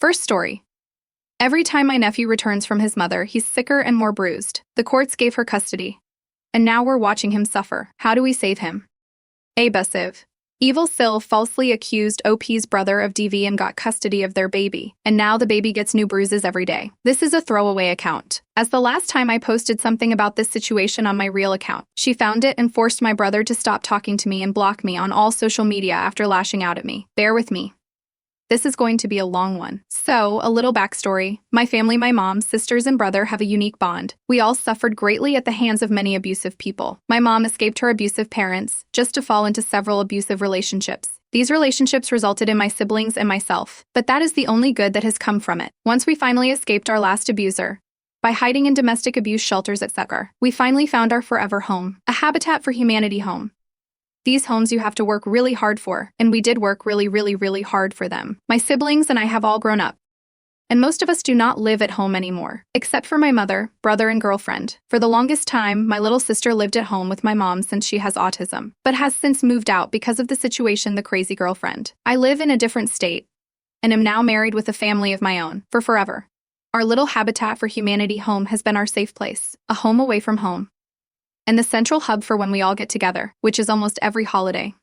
First story. Every time my nephew returns from his mother, he's sicker and more bruised. The courts gave her custody. And now we're watching him suffer. How do we save him? Abusive. Evil SIL falsely accused OP's brother of DV and got custody of their baby. And now the baby gets new bruises every day. This is a throwaway account. As the last time I posted something about this situation on my real account, she found it and forced my brother to stop talking to me and block me on all social media after lashing out at me. Bear with me. This is going to be a long one. So, a little backstory. My family, my mom, sisters, and brother have a unique bond. We all suffered greatly at the hands of many abusive people. My mom escaped her abusive parents, just to fall into several abusive relationships. These relationships resulted in my siblings and myself, but that is the only good that has come from it. Once we finally escaped our last abuser, by hiding in domestic abuse shelters, etc., we finally found our forever home, a Habitat for Humanity home. These homes you have to work really hard for, and we did work really hard for them. My siblings and I have all grown up. And most of us do not live at home anymore, except for my mother, brother, and girlfriend. For the longest time, my little sister lived at home with my mom since she has autism, but has since moved out because of the situation, the crazy girlfriend. I live in a different state, and am now married with a family of my own, for forever. Our little Habitat for Humanity home has been our safe place, a home away from home, and the central hub for when we all get together, which is almost every holiday.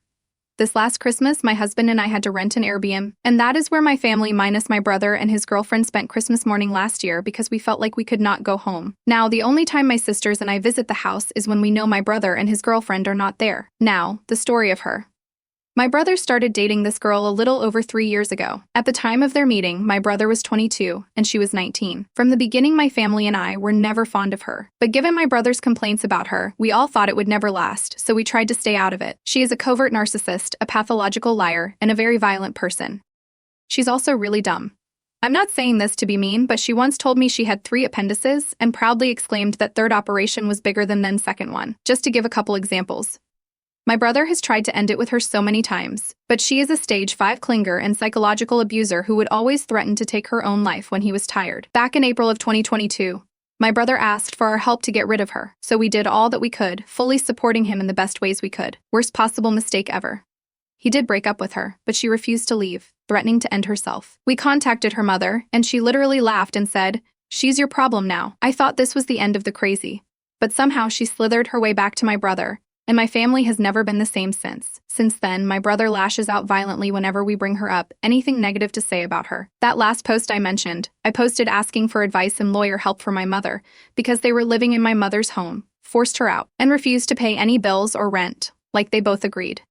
This last Christmas, my husband and I had to rent an Airbnb, and that is where my family minus my brother and his girlfriend spent Christmas morning last year because we felt like we could not go home. Now, the only time my sisters and I visit the house is when we know my brother and his girlfriend are not there. Now, the story of her. My brother started dating this girl a little over 3 years ago. At the time of their meeting, my brother was 22 and she was 19. From the beginning, my family and I were never fond of her. But given my brother's complaints about her, we all thought it would never last, so we tried to stay out of it. She is a covert narcissist, a pathological liar, and a very violent person. She's also really dumb. I'm not saying this to be mean, but she once told me she had 3 appendices and proudly exclaimed that third operation was bigger than second one. Just to give a couple examples. My brother has tried to end it with her so many times, but she is a stage 5 clinger and psychological abuser who would always threaten to take her own life when he was tired. Back in April of 2022, my brother asked for our help to get rid of her, so we did all that we could, fully supporting him in the best ways we could. Worst possible mistake ever. He did break up with her, but she refused to leave, threatening to end herself. We contacted her mother, and she literally laughed and said, "She's your problem now." I thought this was the end of the crazy, but somehow she slithered her way back to my brother, and my family has never been the same since. Since then, my brother lashes out violently whenever we bring her up, anything negative to say about her. That last post I mentioned, I posted asking for advice and lawyer help for my mother, because they were living in my mother's home, forced her out, and refused to pay any bills or rent, like they both agreed.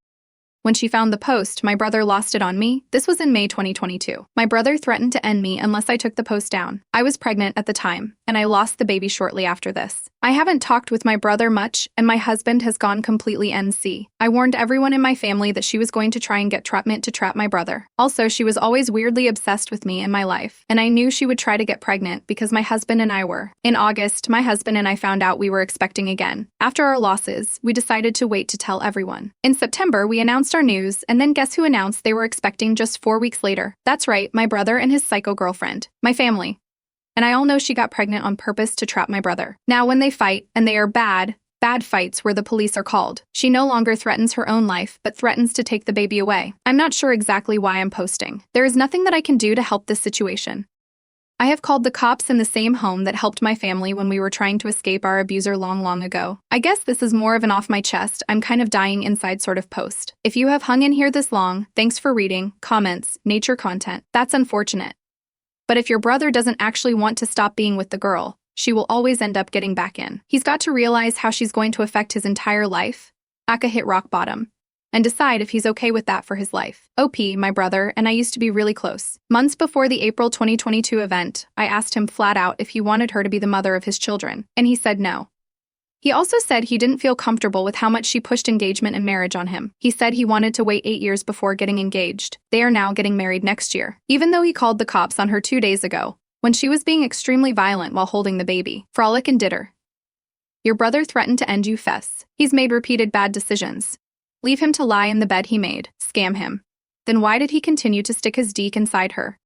When she found the post, my brother lost it on me. This was in May 2022. My brother threatened to end me unless I took the post down. I was pregnant at the time, and I lost the baby shortly after this. I haven't talked with my brother much, and my husband has gone completely NC. I warned everyone in my family that she was going to try and get treatment to trap my brother. Also, she was always weirdly obsessed with me and my life, and I knew she would try to get pregnant because my husband and I were. In August, my husband and I found out we were expecting again. After our losses, we decided to wait to tell everyone. In September, we announced our news, and then guess who announced they were expecting just 4 weeks later? That's right, my brother and his psycho girlfriend. My family. And I all know she got pregnant on purpose to trap my brother. Now when they fight, and they are bad fights where the police are called, she no longer threatens her own life, but threatens to take the baby away. I'm not sure exactly why I'm posting. There is nothing that I can do to help this situation. I have called the cops in the same home that helped my family when we were trying to escape our abuser long ago. I guess this is more of an off my chest, I'm kind of dying inside sort of post. If you have hung in here this long, thanks for reading, comments, nature content. That's unfortunate. But if your brother doesn't actually want to stop being with the girl, she will always end up getting back in. He's got to realize how she's going to affect his entire life. Aka hit rock bottom. And decide if he's okay with that for his life. OP, my brother, and I used to be really close. Months before the April 2022 event, I asked him flat out if he wanted her to be the mother of his children, and he said no. He also said he didn't feel comfortable with how much she pushed engagement and marriage on him. He said he wanted to wait 8 years before getting engaged. They are now getting married next year. Even though he called the cops on her 2 days ago, when she was being extremely violent while holding the baby. Frolic and Ditter. Your brother threatened to end you, Fess. He's made repeated bad decisions. Leave him to lie in the bed he made. Scam him. Then why did he continue to stick his deek inside her?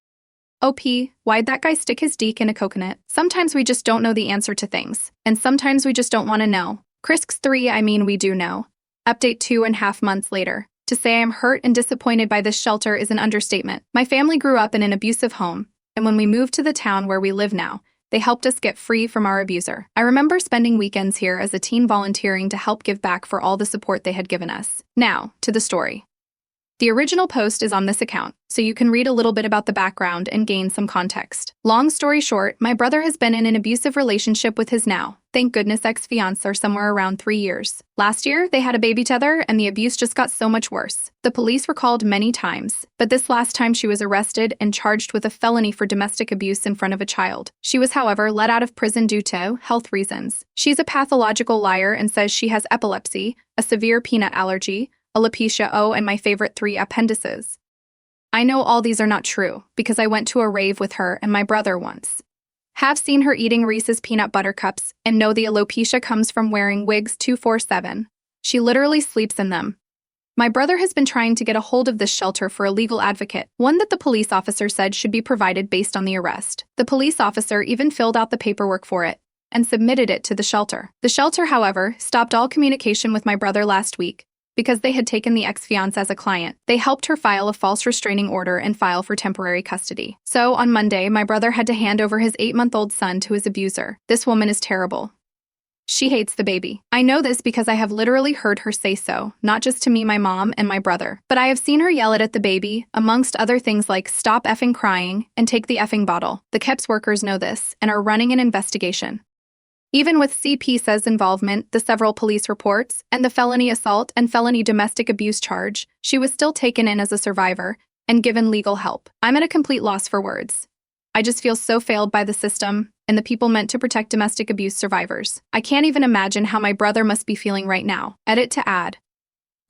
OP, why'd that guy stick his deek in a coconut? Sometimes we just don't know the answer to things, and sometimes we just don't want to know. Crisks 3, I mean we do know. Update 2.5 months later. To say I'm hurt and disappointed by this shelter is an understatement. My family grew up in an abusive home, and when we moved to the town where we live now, they helped us get free from our abuser. I remember spending weekends here as a teen volunteering to help give back for all the support they had given us. Now, to the story. The original post is on this account, so you can read a little bit about the background and gain some context. Long story short, my brother has been in an abusive relationship with his now, thank goodness, ex-fiancé for somewhere around 3 years. Last year, they had a baby together, and the abuse just got so much worse. The police were called many times, but this last time she was arrested and charged with a felony for domestic abuse in front of a child. She was, however, let out of prison due to health reasons. She's a pathological liar and says she has epilepsy, a severe peanut allergy, alopecia, and my favorite 3 appendices. I know all these are not true because I went to a rave with her and my brother once. Have seen her eating Reese's peanut butter cups and know the alopecia comes from wearing wigs 24/7. She literally sleeps in them. My brother has been trying to get a hold of this shelter for a legal advocate, one that the police officer said should be provided based on the arrest. The police officer even filled out the paperwork for it and submitted it to the shelter. The shelter, however, stopped all communication with my brother last week because they had taken the ex-fiancé as a client. They helped her file a false restraining order and file for temporary custody. So, on Monday, my brother had to hand over his 8-month-old son to his abuser. This woman is terrible. She hates the baby. I know this because I have literally heard her say so, not just to me, my mom, and my brother, but I have seen her yell at the baby, amongst other things like stop effing crying and take the effing bottle. The KEPS workers know this and are running an investigation. Even with CPS's involvement, the several police reports, and the felony assault and felony domestic abuse charge, she was still taken in as a survivor and given legal help. I'm at a complete loss for words. I just feel so failed by the system and the people meant to protect domestic abuse survivors. I can't even imagine how my brother must be feeling right now. Edit to add.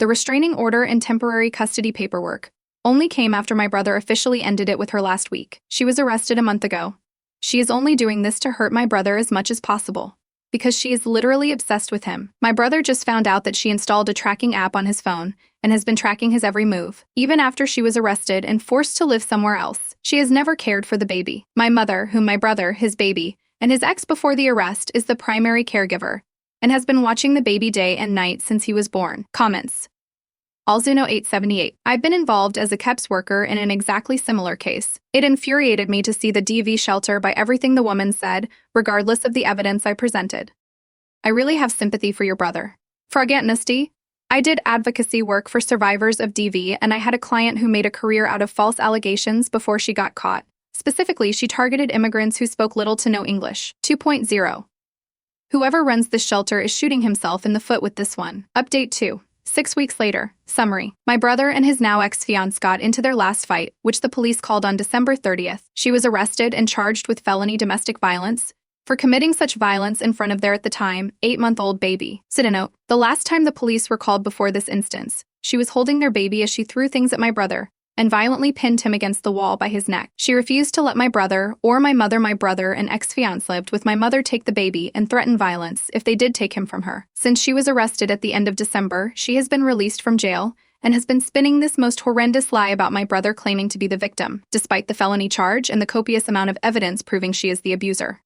The restraining order and temporary custody paperwork only came after my brother officially ended it with her last week. She was arrested a month ago. She is only doing this to hurt my brother as much as possible, because she is literally obsessed with him. My brother just found out that she installed a tracking app on his phone and has been tracking his every move. Even after she was arrested and forced to live somewhere else, she has never cared for the baby. My mother, whom my brother, his baby, and his ex before the arrest is the primary caregiver, and has been watching the baby day and night since he was born. Comments. Alzuno 878. I've been involved as a KEPS worker in an exactly similar case. It infuriated me to see the DV shelter by everything the woman said, regardless of the evidence I presented. I really have sympathy for your brother. Fragantnesty. I did advocacy work for survivors of DV, and I had a client who made a career out of false allegations before she got caught. Specifically, she targeted immigrants who spoke little to no English. 2.0. Whoever runs this shelter is shooting himself in the foot with this one. Update 2. 6 weeks later. Summary. My brother and his now ex-fiancé got into their last fight, which the police called on December 30th. She was arrested and charged with felony domestic violence for committing such violence in front of their, at the time, 8-month-old baby. Side note, the last time the police were called before this instance, she was holding their baby as she threw things at my brother and violently pinned him against the wall by his neck. She refused to let my brother or my mother, my brother and ex-fiancé lived with my mother, take the baby and threatened violence if they did take him from her. Since she was arrested at the end of December, she has been released from jail and has been spinning this most horrendous lie about my brother claiming to be the victim, despite the felony charge and the copious amount of evidence proving she is the abuser.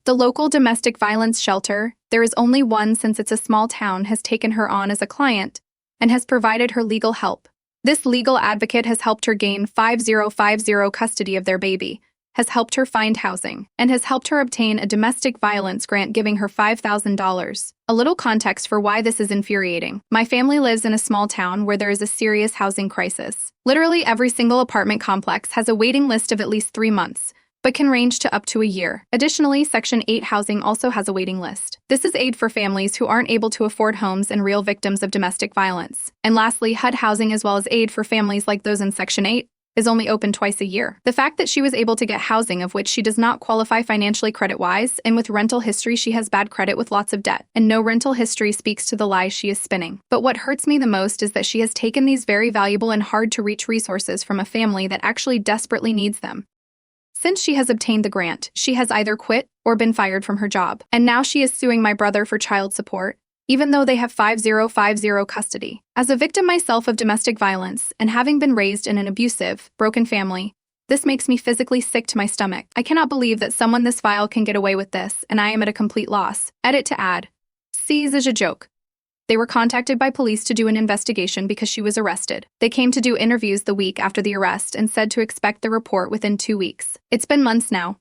The local domestic violence shelter, there is only one since it's a small town, has taken her on as a client and has provided her legal help. This legal advocate has helped her gain 5050 custody of their baby, has helped her find housing, and has helped her obtain a domestic violence grant giving her $5,000. A little context for why this is infuriating. My family lives in a small town where there is a serious housing crisis. Literally every single apartment complex has a waiting list of at least 3 months, but can range to up to a year. Additionally, Section 8 housing also has a waiting list. This is aid for families who aren't able to afford homes and real victims of domestic violence. And lastly, HUD housing, as well as aid for families like those in Section 8, is only open twice a year. The fact that she was able to get housing of which she does not qualify financially credit-wise, and with rental history she has bad credit with lots of debt, and no rental history speaks to the lies she is spinning. But what hurts me the most is that she has taken these very valuable and hard-to-reach resources from a family that actually desperately needs them. Since she has obtained the grant, she has either quit or been fired from her job. And now she is suing my brother for child support, even though they have 5050 custody. As a victim myself of domestic violence, and having been raised in an abusive, broken family, this makes me physically sick to my stomach. I cannot believe that someone this vile can get away with this, and I am at a complete loss. Edit to add. Sees as a joke. They were contacted by police to do an investigation because she was arrested. They came to do interviews the week after the arrest and said to expect the report within 2 weeks. It's been months now.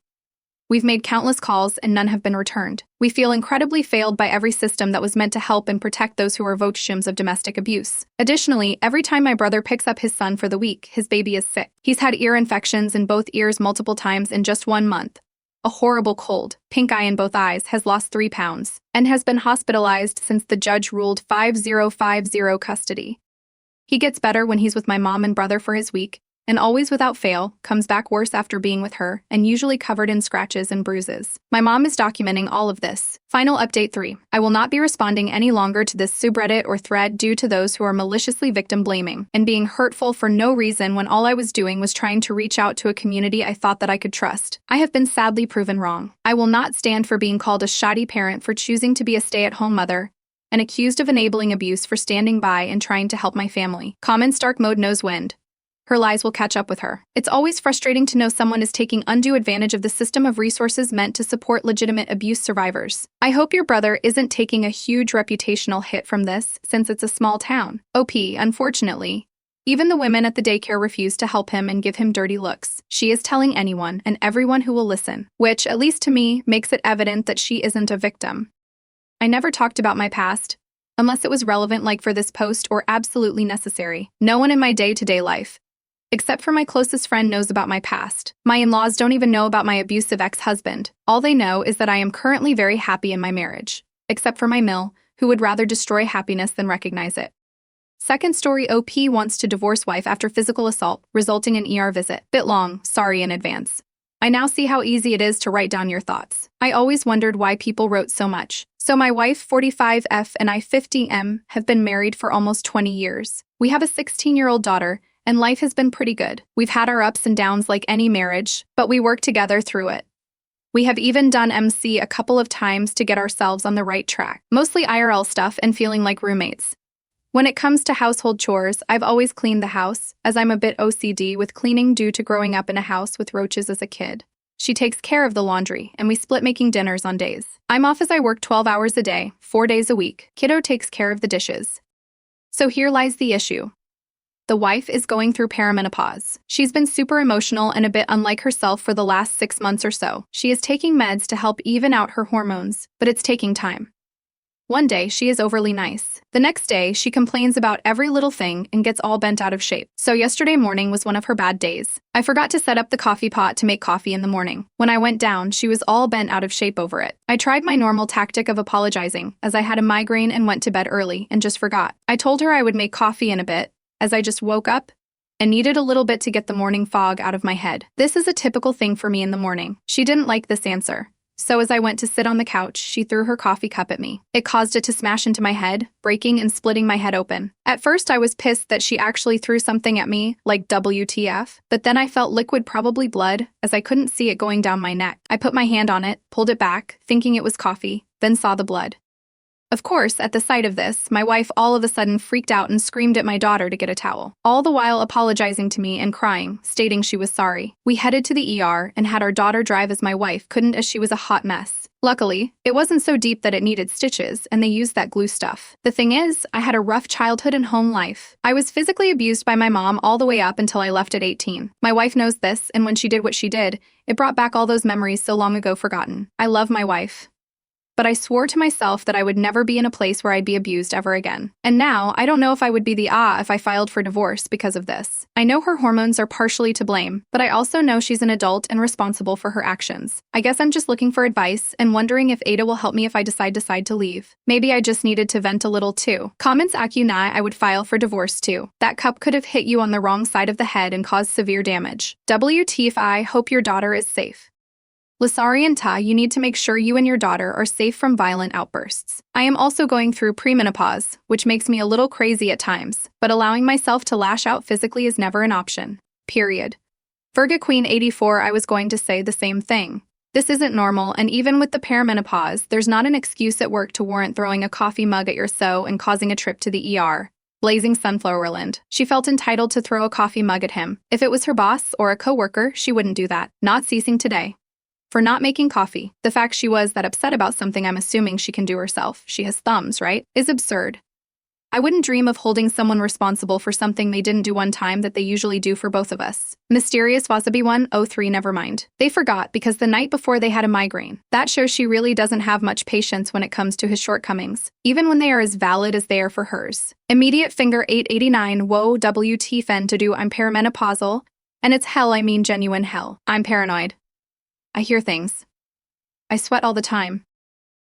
We've made countless calls and none have been returned. We feel incredibly failed by every system that was meant to help and protect those who are victims of domestic abuse. Additionally, every time my brother picks up his son for the week, his baby is sick. He's had ear infections in both ears multiple times in just 1 month. A horrible cold, pink eye in both eyes, has lost 3 pounds, and has been hospitalized since the judge ruled 5050 custody. He gets better when he's with my mom and brother for his week, and always without fail, comes back worse after being with her, and usually covered in scratches and bruises. My mom is documenting all of this. Final update 3. I will not be responding any longer to this subreddit or thread due to those who are maliciously victim blaming and being hurtful for no reason when all I was doing was trying to reach out to a community I thought that I could trust. I have been sadly proven wrong. I will not stand for being called a shoddy parent for choosing to be a stay-at-home mother, and accused of enabling abuse for standing by and trying to help my family. Comments dark mode knows wind. Her lies will catch up with her. It's always frustrating to know someone is taking undue advantage of the system of resources meant to support legitimate abuse survivors. I hope your brother isn't taking a huge reputational hit from this, since it's a small town. OP, unfortunately. Even the women at the daycare refuse to help him and give him dirty looks. She is telling anyone and everyone who will listen, which, at least to me, makes it evident that she isn't a victim. I never talked about my past, unless it was relevant like for this post or absolutely necessary. No one in my day-to-day life, except for my closest friend, knows about my past. My in-laws don't even know about my abusive ex-husband. All they know is that I am currently very happy in my marriage, except for my mill, who would rather destroy happiness than recognize it. Second story: OP wants to divorce wife after physical assault, resulting in ER visit. Bit long, sorry in advance. I now see how easy it is to write down your thoughts. I always wondered why people wrote so much. So my wife, 45F, and I, 50M, have been married for almost 20 years. We have a 16-year-old daughter, and life has been pretty good. We've had our ups and downs like any marriage, but we work together through it. We have even done MC a couple of times to get ourselves on the right track. Mostly IRL stuff and feeling like roommates. When it comes to household chores, I've always cleaned the house, as I'm a bit OCD with cleaning due to growing up in a house with roaches as a kid. She takes care of the laundry, and we split making dinners on days. I'm off as I work 12 hours a day, 4 days a week. Kiddo takes care of the dishes. So here lies the issue. The wife is going through perimenopause. She's been super emotional and a bit unlike herself for the last 6 months or so. She is taking meds to help even out her hormones, but it's taking time. One day, she is overly nice. The next day, she complains about every little thing and gets all bent out of shape. So yesterday morning was one of her bad days. I forgot to set up the coffee pot to make coffee in the morning. When I went down, she was all bent out of shape over it. I tried my normal tactic of apologizing, as I had a migraine and went to bed early and just forgot. I told her I would make coffee in a bit, as I just woke up and needed a little bit to get the morning fog out of my head. This is a typical thing for me in the morning. She didn't like this answer. So as I went to sit on the couch, she threw her coffee cup at me. It caused it to smash into my head, breaking and splitting my head open. At first, I was pissed that she actually threw something at me, like WTF, but then I felt liquid, probably blood, as I couldn't see it going down my neck. I put my hand on it, pulled it back, thinking it was coffee, then saw the blood. Of course, at the sight of this, my wife all of a sudden freaked out and screamed at my daughter to get a towel, all the while apologizing to me and crying, stating she was sorry. We headed to the ER and had our daughter drive as my wife couldn't, as she was a hot mess. Luckily, it wasn't so deep that it needed stitches, and they used that glue stuff. The thing is, I had a rough childhood and home life. I was physically abused by my mom all the way up until I left at 18. My wife knows this, and when she did what she did, it brought back all those memories so long ago forgotten. I love my wife, but I swore to myself that I would never be in a place where I'd be abused ever again. And now, I don't know if I would be the if I filed for divorce because of this. I know her hormones are partially to blame, but I also know she's an adult and responsible for her actions. I guess I'm just looking for advice and wondering if Ada will help me if I decide to leave. Maybe I just needed to vent a little too. Comments Akunai, I would file for divorce too. That cup could have hit you on the wrong side of the head and caused severe damage. WTF, hope your daughter is safe. Lasarian Ta, you need to make sure you and your daughter are safe from violent outbursts. I am also going through premenopause, which makes me a little crazy at times, but allowing myself to lash out physically is never an option. Period. Virga Queen 84, I was going to say the same thing. This isn't normal, and even with the perimenopause, there's not an excuse at work to warrant throwing a coffee mug at your so and causing a trip to the ER. Blazing Sunflowerland. She felt entitled to throw a coffee mug at him. If it was her boss or a coworker, she wouldn't do that. Not ceasing today. For not making coffee. The fact she was that upset about something I'm assuming she can do herself, she has thumbs, right, is absurd. I wouldn't dream of holding someone responsible for something they didn't do one time that they usually do for both of us. Mysterious Wasabi 103 never mind. They forgot because the night before they had a migraine. That shows she really doesn't have much patience when it comes to his shortcomings, even when they are as valid as they are for hers. Immediate finger 889 whoa WT fen to do I'm perimenopausal, and it's hell I mean genuine hell. I'm paranoid. I hear things. I sweat all the time.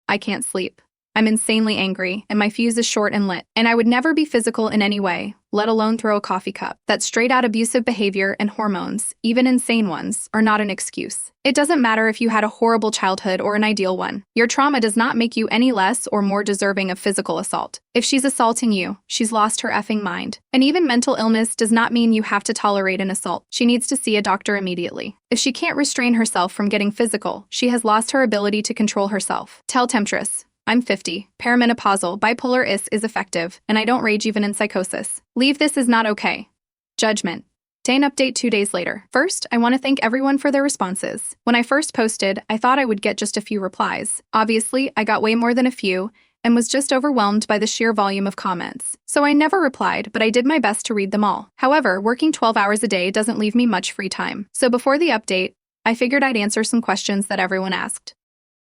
I can't sleep. I'm insanely angry, and my fuse is short and lit. And I would never be physical in any way, let alone throw a coffee cup. That straight-out abusive behavior and hormones, even insane ones, are not an excuse. It doesn't matter if you had a horrible childhood or an ideal one. Your trauma does not make you any less or more deserving of physical assault. If she's assaulting you, she's lost her effing mind. And even mental illness does not mean you have to tolerate an assault. She needs to see a doctor immediately. If she can't restrain herself from getting physical, she has lost her ability to control herself. Tell Temptress. I'm 50. Perimenopausal, bipolar is effective, and I don't rage even in psychosis. Leave this is not okay. Judgment. Dane update 2 days later. First, I want to thank everyone for their responses. When I first posted, I thought I would get just a few replies. Obviously, I got way more than a few, and was just overwhelmed by the sheer volume of comments. So I never replied, but I did my best to read them all. However, working 12 hours a day doesn't leave me much free time. So before the update, I figured I'd answer some questions that everyone asked.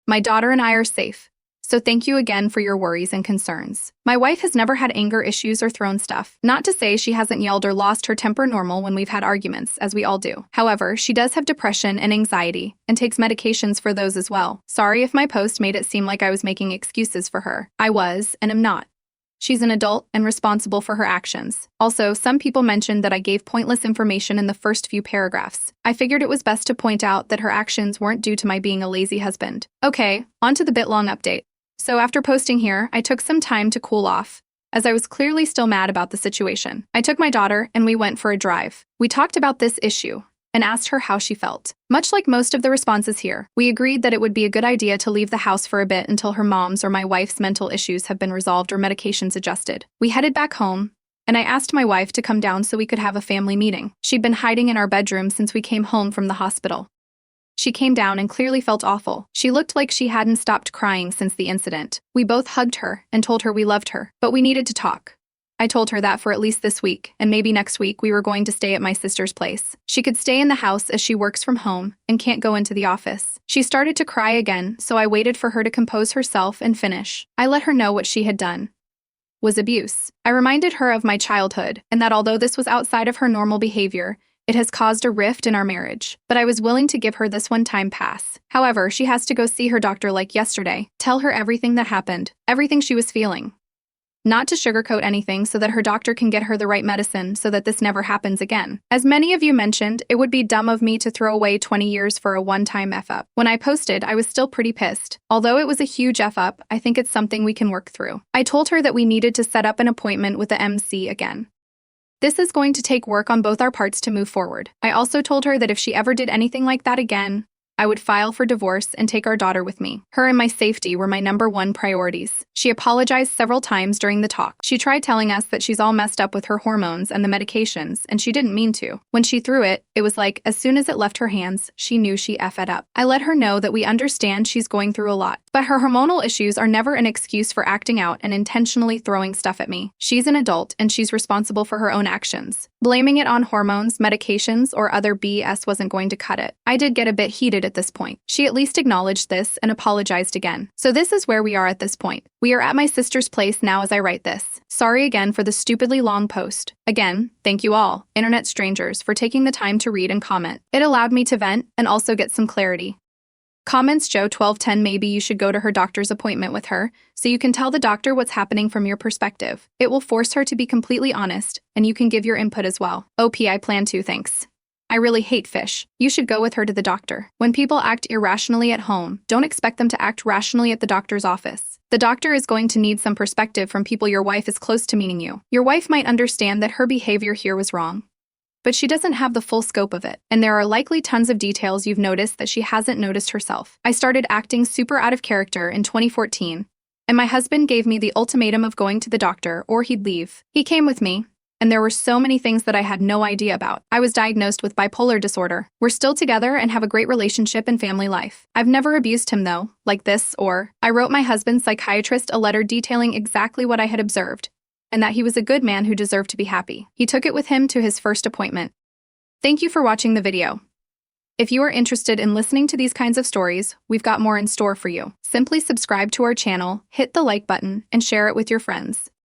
My daughter and I are safe. So thank you again for your worries and concerns. My wife has never had anger issues or thrown stuff. Not to say she hasn't yelled or lost her temper normal when we've had arguments, as we all do. However, she does have depression and anxiety, and takes medications for those as well. Sorry if my post made it seem like I was making excuses for her. I was, and am not. She's an adult and responsible for her actions. Also, some people mentioned that I gave pointless information in the first few paragraphs. I figured it was best to point out that her actions weren't due to my being a lazy husband. Okay, on to the bit long update. So after posting here, I took some time to cool off, as I was clearly still mad about the situation. I took my daughter and we went for a drive. We talked about this issue and asked her how she felt. Much like most of the responses here, we agreed that it would be a good idea to leave the house for a bit until her mom's or my wife's mental issues have been resolved or medications adjusted. We headed back home, and I asked my wife to come down so we could have a family meeting. She'd been hiding in our bedroom since we came home from the hospital. She came down and clearly felt awful. She looked like she hadn't stopped crying since the incident. We both hugged her and told her we loved her, but we needed to talk. I told her that for at least this week, and maybe next week we were going to stay at my sister's place. She could stay in the house as she works from home and can't go into the office. She started to cry again, so I waited for her to compose herself and finish. I let her know what she had done was abuse. I reminded her of my childhood, and that although this was outside of her normal behavior, it has caused a rift in our marriage, but I was willing to give her this one-time pass. However, she has to go see her doctor like yesterday, tell her everything that happened, everything she was feeling. Not to sugarcoat anything so that her doctor can get her the right medicine so that this never happens again. As many of you mentioned, it would be dumb of me to throw away 20 years for a one-time F-up. When I posted, I was still pretty pissed. Although it was a huge F-up, I think it's something we can work through. I told her that we needed to set up an appointment with the MC again. This is going to take work on both our parts to move forward. I also told her that if she ever did anything like that again, I would file for divorce and take our daughter with me. Her and my safety were my #1 priorities. She apologized several times during the talk. She tried telling us that she's all messed up with her hormones and the medications, and she didn't mean to. When she threw it, it was like, as soon as it left her hands, she knew she effed up. I let her know that we understand she's going through a lot, but her hormonal issues are never an excuse for acting out and intentionally throwing stuff at me. She's an adult, and she's responsible for her own actions. Blaming it on hormones, medications, or other BS wasn't going to cut it. I did get a bit heated at this point. She at least acknowledged this and apologized again. So this is where we are at this point. We are at my sister's place now as I write this. Sorry again for the stupidly long post. Again, thank you all, internet strangers, for taking the time to read and comment. It allowed me to vent and also get some clarity. Comments Joe 1210 maybe you should go to her doctor's appointment with her so you can tell the doctor what's happening from your perspective. It will force her to be completely honest, and you can give your input as well. OP I plan to, thanks. I really hate fish. You should go with her to the doctor. When people act irrationally at home, don't expect them to act rationally at the doctor's office. The doctor is going to need some perspective from people your wife is close to, meaning you. Your wife might understand that her behavior here was wrong, but she doesn't have the full scope of it, and there are likely tons of details you've noticed that she hasn't noticed herself. I started acting super out of character in 2014, and my husband gave me the ultimatum of going to the doctor or he'd leave. He came with me, and there were so many things that I had no idea about. I was diagnosed with bipolar disorder. We're still together and have a great relationship and family life. I've never abused him though, like this, or I wrote my husband's psychiatrist a letter detailing exactly what I had observed, and that he was a good man who deserved to be happy. He took it with him to his first appointment. Thank you for watching the video. If you are interested in listening to these kinds of stories, we've got more in store for you. Simply subscribe to our channel, hit the like button, and share it with your friends.